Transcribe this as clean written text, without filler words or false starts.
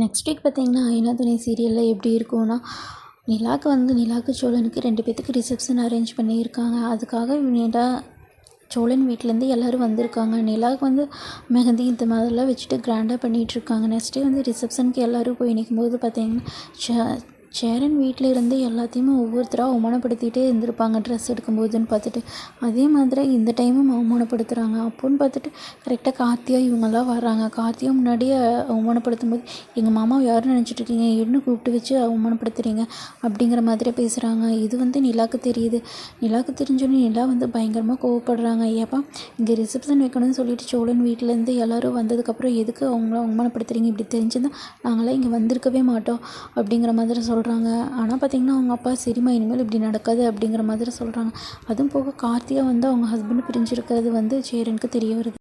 Next week பார்த்தீங்கன்னா ஐனாதுணை சீரியலில் எப்படி இருக்கும்னா, நிலாவுக்கு சோழனுக்கு 2 பேத்துக்கு ரிசப்ஷன் அரேஞ்ச் பண்ணியிருக்காங்க. அதுக்காக நிலா சோழன் வீட்டிலேருந்து எல்லோரும் வந்திருக்காங்க. நிலாவுக்கு மெஹந்தி இந்த மாதிரிலாம் வச்சுட்டு கிராண்டாக பண்ணிகிட்ருக்காங்க. நெக்ஸ்ட் டே ரிசப்ஷனுக்கு எல்லோரும் போய் நிற்கும்போது பார்த்தீங்கன்னா, சேரன் வீட்டில் இருந்து எல்லாத்தையுமே ஒவ்வொருத்தராக அவமானப்படுத்திகிட்டே இருந்திருப்பாங்க ட்ரெஸ் எடுக்கும்போதுன்னு பார்த்துட்டு. அதே மாதிரி இந்த டைமும் அவமானப்படுத்துகிறாங்க. அப்போன்னு பார்த்துட்டு கரெக்டாக கார்த்தியா இவங்கெல்லாம் வர்றாங்க. கார்த்தியா முன்னாடியே அவமானப்படுத்தும் போது, எங்கள் மாமாவை யாருன்னு நினச்சிட்ருக்கீங்க, என்ன கூப்பிட்டு வச்சு அவமானப்படுத்துகிறீங்க அப்படிங்கிற மாதிரி பேசுகிறாங்க. இது நிலாவுக்கு தெரியுது. நிலாவுக்கு தெரிஞ்சோன்னே நிலா பயங்கரமாக கோவப்படுறாங்க. ஏப்பா இங்கே ரிசப்ஷன் வைக்கணும்னு சொல்லிட்டு சோழன் வீட்டிலேருந்து எல்லோரும் வந்ததுக்கப்புறம் எதுக்கு அவங்கள அவமானப்படுத்துகிறீங்க, இப்படி தெரிஞ்சுருந்தால் நாங்களாம் இங்கே வந்திருக்கவே மாட்டோம் அப்படிங்கிற மாதிரி சொல்கிறாங்க. ஆனால் பார்த்திங்கன்னா அவங்க அப்பா சரிம்மா இனிமேல் இப்படி நடக்காது அப்படிங்கிற மாதிரி சொல்கிறாங்க. அதுவும் போக கார்த்தியா அவங்க ஹஸ்பண்ட் பிரிஞ்சிருக்கிறது சேரனுக்கு தெரிய வருது.